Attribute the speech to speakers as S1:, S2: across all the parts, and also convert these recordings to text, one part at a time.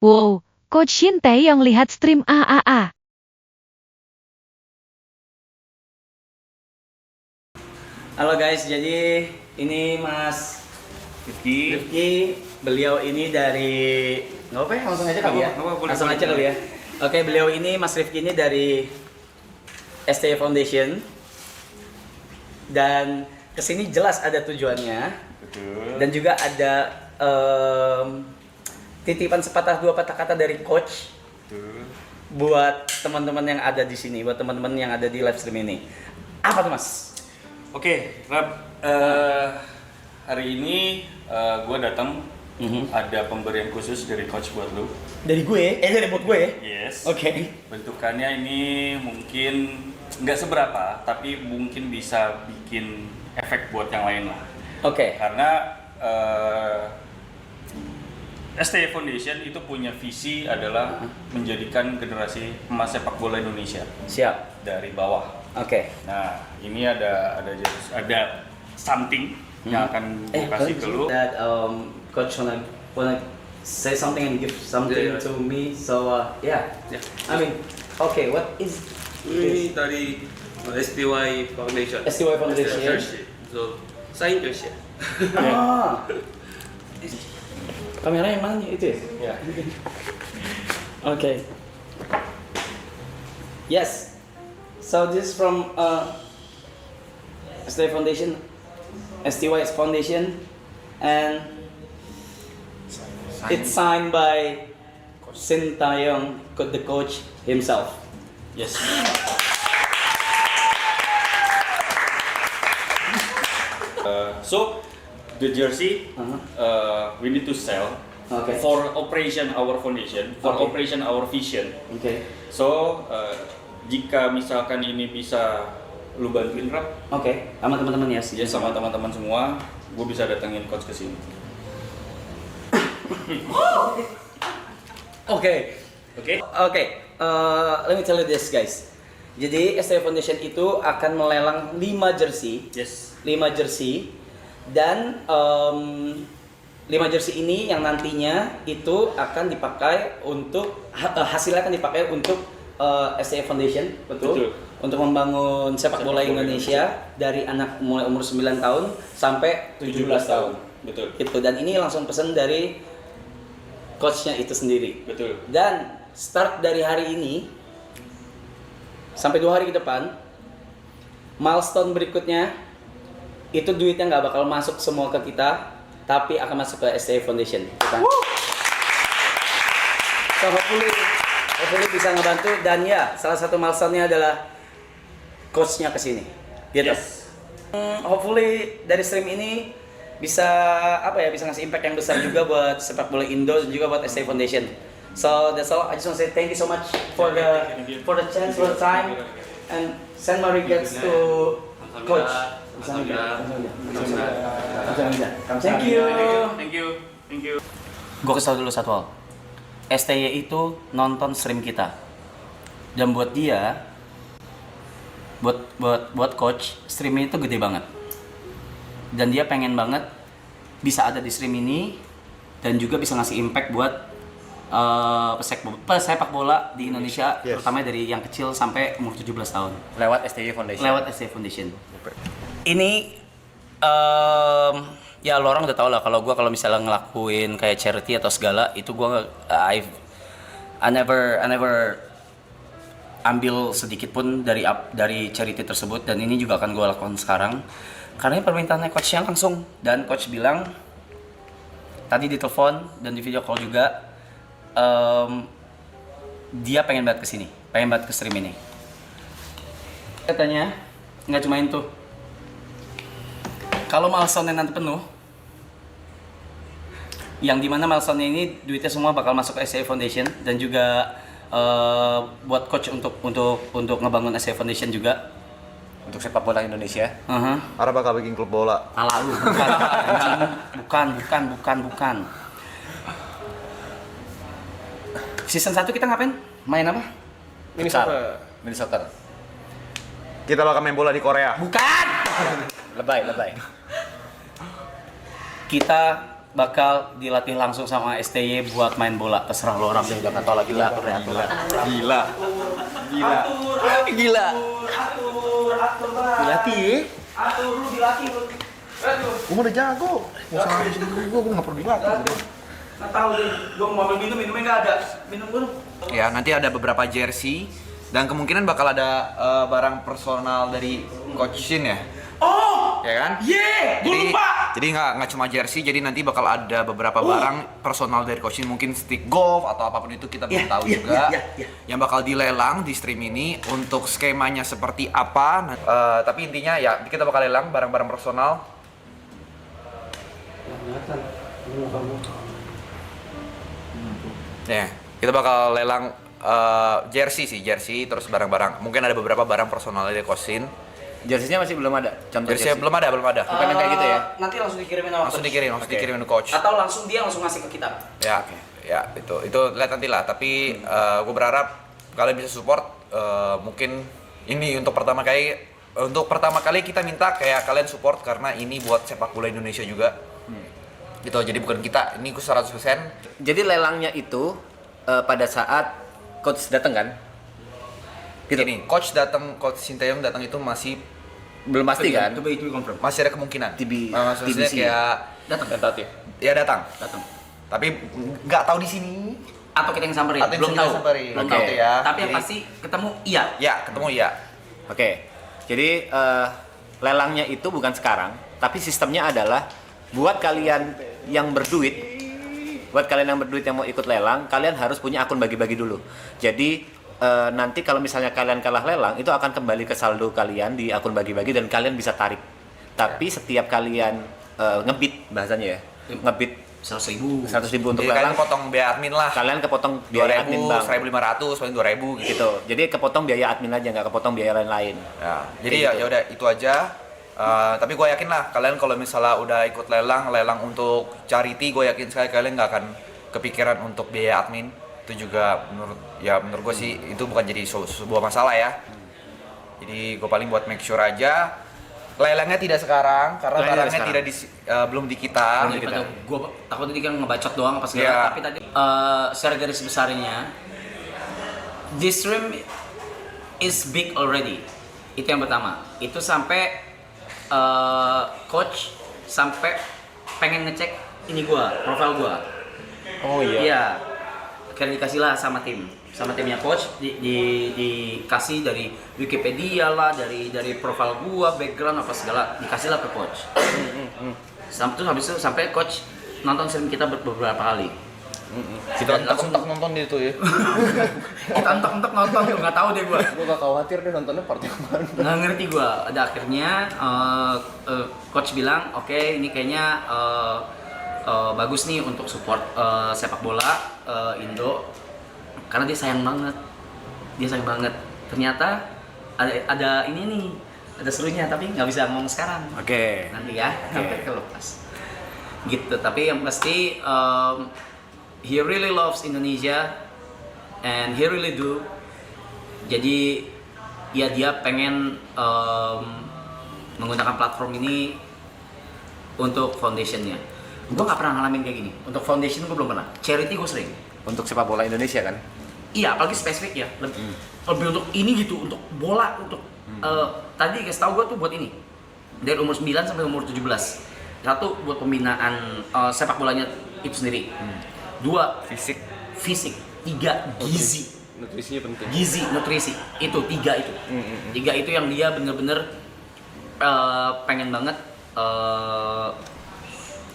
S1: Wow, Coach Shin Taeyong lihat stream AAA.
S2: Halo guys, jadi ini Mas Rifki, beliau ini dari nggak apa ya, langsung aja kali ya? Langsung aja kali ya. Oke, beliau ini Mas Rifki ini dari STY Foundation dan kesini jelas ada tujuannya.
S3: Betul.
S2: Dan juga ada titipan sepatah dua patah kata dari coach.
S3: Betul.
S2: Buat teman-teman yang ada di sini, buat teman-teman yang ada di live stream ini. Apa tuh Mas?
S3: Oke, Rab, hari ini gue datang ada pemberian khusus dari coach buat lu.
S2: Dari gue? Dari buat gue?
S3: Yes.
S2: Oke.
S3: Bentukannya ini mungkin nggak seberapa, tapi mungkin bisa bikin efek buat yang lain lah.
S2: Oke.
S3: Karena STY Foundation itu punya visi adalah menjadikan generasi emas sepak bola Indonesia
S2: Siap.
S3: dari bawah.
S2: Oke.
S3: Nah, ini ada something yang akan gue kasih ke lu.
S2: That coach wanna say something and give something to me. So yeah. I mean, okay, what is
S4: Ini dari STY Foundation.
S2: STY Foundation.
S4: So, sign your share.
S2: Ah. Kamera yang mana nih? Itu ya?
S3: Ya.
S2: Okay. Yes. So this is from STY Foundation, STY Foundation, and it's signed by Shin Taeyong, the coach himself.
S3: Yes. So the jersey we need to sell
S2: Okay.
S3: for operation our foundation, for
S2: Okay.
S3: operation our vision.
S2: Okay.
S3: So jika misalkan ini bisa lu bantuin Rap,
S2: Okay. Sama teman-teman ya.
S3: ya sama teman-teman semua, gue bisa datengin coach ke sini.
S2: Okay.
S3: Oke?
S2: Okay. Let me tell you this guys. Jadi STY Foundation itu akan melelang 5 jersey.
S3: Yes.
S2: 5 jersey dan 5 jersey ini yang nantinya itu akan dipakai untuk hasilnya akan dipakai untuk STY Foundation, betul? Untuk membangun sepak bola Indonesia dari anak mulai umur 9 tahun sampai 17 tahun.
S3: Betul.
S2: Gitu. Dan ini langsung pesan dari coachnya itu sendiri.
S3: Betul.
S2: Dan start dari hari ini sampai 2 hari ke depan, milestone berikutnya itu duitnya nggak bakal masuk semua ke kita, tapi akan masuk ke STY Foundation. Gitu. So hopefully bisa ngebantu, dan ya salah satu milestone-nya adalah coach-nya kesini. Gitu.
S3: Yes.
S2: Hopefully dari stream ini bisa bisa ngasih impact yang besar juga buat sepak bola Indo dan juga buat STY Foundation. So that's all. I just want to say thank you so much for the chance, for the time, and send my regards to coach. Thank you.
S3: Thank you. Thank you.
S2: Gue kasih tau dulu satu hal. STY itu nonton stream kita. Dan buat dia, buat coach, streamnya itu gede banget. Dan dia pengen banget bisa ada di stream ini dan juga bisa ngasih impact buat pesepak bola di Indonesia,
S5: Yes.
S2: terutama dari yang kecil sampai umur 17 tahun.
S5: Lewat STY Foundation.
S2: Lewat STY Foundation. Ini ya lo orang udah tau lah kalau gue misalnya ngelakuin kayak charity atau segala itu gue I never ambil sedikit pun dari charity tersebut, dan ini juga akan gue lakukan sekarang karena ini permintaannya coachnya langsung, dan coach bilang tadi di telepon dan di video call juga dia pengen banget kesini, pengen banget ke stream ini. Katanya nggak cuma itu. Kalau milestone nanti penuh, yang dimana milestone ini duitnya semua bakal masuk ke STY Foundation, dan juga buat coach untuk ngebangun STY Foundation juga
S5: Untuk sepak bola Indonesia.
S2: Uh-huh.
S5: Bakal bikin klub bola.
S2: Ala lu, bukan. Season 1 kita ngapain? Main apa?
S4: Mini
S5: Soccer. Kita bakal main bola di Korea.
S2: Bukan!
S5: Lebay.
S2: Kita bakal dilatih langsung sama STY buat main bola. Terserah lo orang deh, udah nggak tahu lagi lah aturan.
S5: Gila. Dilatih ya?
S2: Atur lu dilatih lu.
S5: Gue udah jago. Mau sama gue nggak perlu dilatih.
S2: Nggak tahu deh, gua mau ambil minumnya nggak ada. Minum dulu.
S5: Ya, nanti ada beberapa jersey dan kemungkinan bakal ada barang personal dari Coach Shin ya.
S2: Oh,
S5: Ya kan?
S2: yeah, gua lupa.
S5: Jadi nggak cuma jersey, jadi nanti bakal ada beberapa barang personal dari Coach Shin, mungkin stick golf atau apapun itu kita belum tahu juga. Yang bakal dilelang di stream ini. Untuk skemanya seperti apa? Tapi intinya ya kita bakal lelang barang-barang personal. Ya, kita bakal lelang jersey, terus barang-barang. Mungkin ada beberapa barang personal dari Coach Shin.
S6: Jersey-nya masih belum ada. Contoh
S5: Jersey belum ada.
S6: Bukan yang kayak gitu ya?
S2: Nanti langsung dikirimin sama
S5: Langsung
S2: coach.
S5: dikirimin ke coach.
S2: Atau langsung dia langsung ngasih ke kita.
S5: Ya, ya itu lihat nanti lah. Tapi gue berharap kalian bisa support. Mungkin ini untuk pertama kali kita minta kayak kalian support karena ini buat sepak bola Indonesia juga. Gitu. Jadi bukan kita, ini 100%.
S6: Jadi lelangnya itu pada saat coach datang kan?
S5: Gitu nih, coach Sinteyong datang itu masih
S6: Belum pasti kan?
S2: Itu confirm.
S5: ada kemungkinan. Maksudnya
S6: TBC.
S5: kayak
S6: Datang.
S5: ya datang. Tapi nggak tahu di sini.
S2: Atau kita yang samperin.
S5: Atau
S2: Belum
S5: kita
S2: tahu.
S5: yang samperin.
S2: Belum
S6: Oke.
S2: tahu.
S5: Ya.
S2: Tapi yang
S5: Jadi-
S2: pasti ketemu iya.
S5: Ya, ketemu ya.
S6: Oke. Jadi lelangnya itu bukan sekarang, tapi sistemnya adalah buat kalian yang berduit yang mau ikut lelang, kalian harus punya akun bagi-bagi dulu. Jadi nanti kalau misalnya kalian kalah lelang, itu akan kembali ke saldo kalian di akun bagi-bagi dan kalian bisa tarik. Tapi setiap kalian ngebit bahasanya ya, ngebit
S2: 100.000.
S6: 100.000 untuk
S5: Jadi kalian
S6: lelang,
S5: potong biaya admin lah.
S6: kalian kepotong biaya admin
S5: 2.000,
S6: bang.
S5: 1.500, paling 2.000 gitu.
S6: Gitu. Jadi kepotong biaya admin aja, nggak kepotong biaya lain-lain.
S5: Ya, jadi ya udah itu aja. Tapi gue yakin lah kalian kalau misalnya udah ikut lelang untuk charity, gue yakin sekali kalian nggak akan kepikiran untuk biaya admin. Itu juga menurut gue sih itu bukan jadi sebuah masalah ya. Jadi gue paling buat make sure aja lelangnya tidak sekarang karena
S6: Lelangnya
S5: barangnya
S6: sekarang.
S5: belum di kita.
S2: Gue takut tadi kan ngebacot doang apa segala.
S5: Iya.
S2: Tapi tadi secara garis besarnya, this stream is big already. Itu yang pertama. Itu sampai coach sampai pengen ngecek ini profile gua.
S6: Oh
S2: Iya. Akhirnya dikasih lah sama timnya coach dikasih dari Wikipedia lah, dari profile gua, background apa segala dikasih lah ke coach. Habis itu sampai coach nonton stream kita beberapa kali.
S5: Kita entak nonton di itu ya.
S2: Kita entek nonton tuh, nggak tahu deh gua.
S6: Gue gak khawatir deh nontonnya part yang mana.
S2: Nggak ngerti gua. Ada akhirnya coach bilang, oke, ini kayaknya bagus nih untuk support sepak bola Indo karena dia sayang banget. Ternyata ada ini nih, ada serunya tapi nggak bisa ngomong sekarang.
S6: Oke.
S2: Nanti ya, sampai kelepas. Gitu. Tapi yang pasti he really loves Indonesia and he really do. Jadi ya dia pengen menggunakan platform ini untuk foundationnya. Gue nggak pernah ngalamin kayak gini. Untuk foundation gue belum pernah. Charity gue sering.
S6: Untuk sepak bola Indonesia kan?
S2: Iya, apalagi spesifik ya. Lebih untuk ini gitu, untuk bola, untuk tadi kasih tau gue tuh buat ini. Dari umur 9 sampai umur 17. Satu buat pembinaan sepak bolanya itu sendiri. Dua, fisik. Tiga, gizi.
S4: Nutrisinya penting.
S2: Nutrisi. Itu tiga itu. Tiga itu yang dia bener-bener pengen banget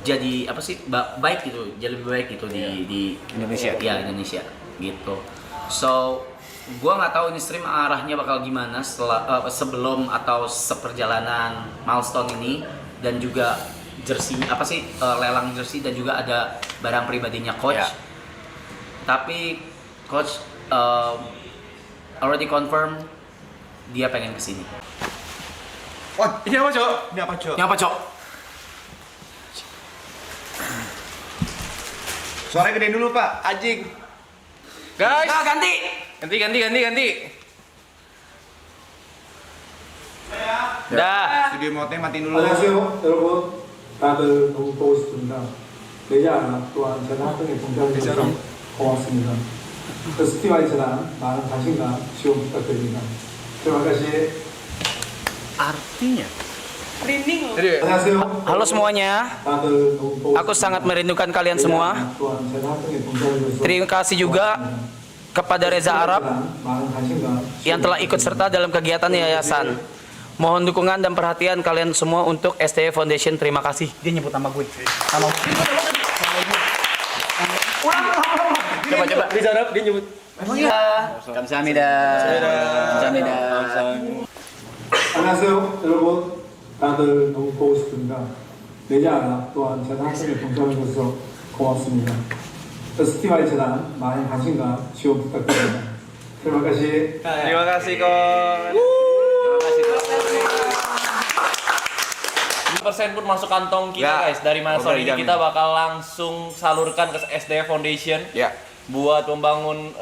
S2: jadi apa sih baik gitu, jadi lebih baik gitu di
S6: Indonesia.
S2: Ya Indonesia gitu. So gua nggak tahu ini stream arahnya bakal gimana sebelum atau seperjalanan milestone ini, dan juga jersey apa sih lelang jersey, dan juga ada barang pribadinya coach.
S5: Ya.
S2: Tapi coach already confirm dia pengen kesini.
S5: Wah, ini apa, Cok? Ini apa, Cok?
S2: Yang apa, Cok?
S5: Suaranya gedein dulu, Pak. Anjing.
S6: Guys,
S2: Nah, ganti.
S6: ganti. Dah.
S5: Studio mode-nya matiin dulu.
S7: 안녕하세요, 여러분. 다들 너무 보고 싶습니다. 내자 또한 전화 등에 동작해 주셔서 고맙습니다. STY처럼 많은 관심과 지원 부탁드립니다. terima kasih.
S6: Artinya?
S7: 안녕하세요.
S2: Halo semuanya,
S7: 다들 너무 고맙습니다.
S2: aku sangat merindukan kalian semua.
S7: 또한 전화 등에 동작해 주셔서
S2: Terima kasih juga kepada Reza Arab
S7: 많은 관심과
S2: yang telah ikut serta dalam kegiatan yayasan. Mohon dukungan dan perhatian kalian semua untuk STY Foundation. Terima kasih. Dia nyebut nama gue. Nama
S6: Coba.
S4: Reza Arab dia nyebut.
S6: Kamsahamnida. Kamsahamnida.
S7: 안녕하세요, 여러분. 다들 너무 보고 싶습니다. 내자 또한 전화 등에 동작해 주셔서 고맙습니다. STY처럼 많은 관심과 지원 부탁드립니다. terima kasih.
S5: Terima kasih Kon.
S8: 1% pun masuk kantong kita
S5: Ya,
S8: guys. Dari Master
S5: udah
S8: ini
S5: dijamin.
S8: kita bakal langsung salurkan ke SDF Foundation
S5: Ya.
S8: buat membangun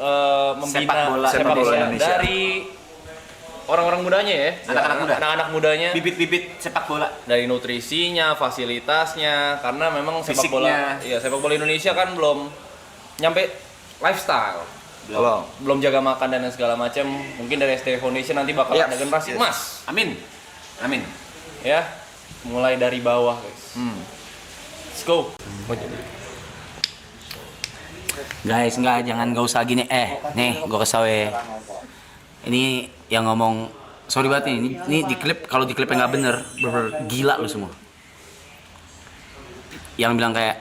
S8: membina
S6: Sepak bola
S5: Indonesia.
S8: dari orang-orang mudanya ya,
S6: Anak-anak muda.
S8: anak-anak mudanya,
S6: Bibit-bibit sepak bola.
S8: dari nutrisinya, fasilitasnya, karena memang sepak bola,
S6: Fisiknya.
S8: iya sepak bola Indonesia kan belum nyampe lifestyle,
S5: Belum.
S8: belum jaga makan dan segala macam. Mungkin dari SDF Foundation nanti bakal
S5: Yes.
S8: ada generasi emas,
S6: Amin. Amin.
S8: ya, mulai dari bawah guys. Let's go.
S2: Guys, jangan usah gini. Nih, gue kesawe. Ini yang ngomong, sorry banget nih, ini di klip, kalau di klipnya nggak bener, bener gila lu semua. Yang bilang kayak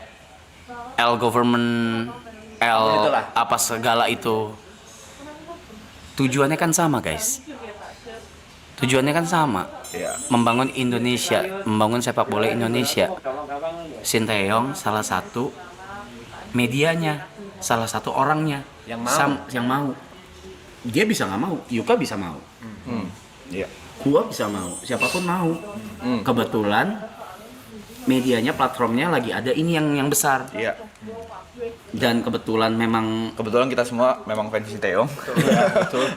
S2: L government, L
S6: Itulah.
S2: apa segala itu. Tujuannya kan sama guys. Tujuannya kan sama.
S5: Iya.
S2: Membangun Indonesia, membangun sepak bola Indonesia. Sinteyong salah satu medianya, salah satu orangnya
S6: Yang mau.
S2: yang mau. Dia bisa nggak mau, Yuka bisa mau,
S5: Iya.
S2: gua bisa mau, siapapun mau. Kebetulan medianya, platformnya lagi ada ini yang besar,
S5: Iya.
S2: dan kebetulan memang
S5: Kebetulan kita semua memang fans Sinteyong.
S2: betul.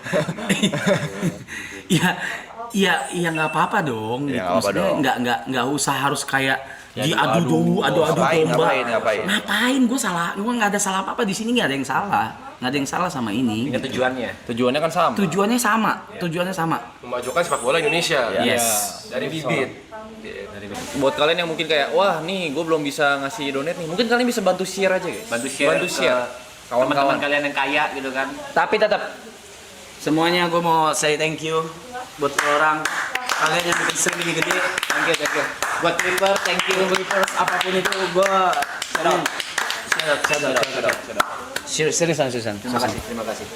S2: Iya nggak apa-apa dong.
S5: Iya, nggak apa-apa
S2: Maksudnya
S5: dong.
S2: nggak usah harus kayak diadu dulu, adu domba.
S5: Ngapain?
S2: Gue nggak ada salah apa-apa di sini, nggak ada yang salah, nggak ada yang salah sama ini.
S6: Ini tujuannya.
S8: Tujuannya kan sama.
S2: Tujuannya sama.
S4: Memajukan sepak bola Indonesia.
S2: Yes.
S4: Dari bibit.
S8: Buat kalian yang mungkin kayak, wah nih gue belum bisa ngasih donate nih, mungkin kalian bisa bantu share aja guys.
S6: Bantu share
S8: Kawan-kawan.
S6: teman-teman kalian yang kaya gitu kan.
S2: Tapi tetap semuanya gue mau say thank you buat orang kalian yang bikin stream ini gede. Thank you. Buat Clipper, thank you Clipper. Apapun itu gue seriusan.
S6: Terima kasih.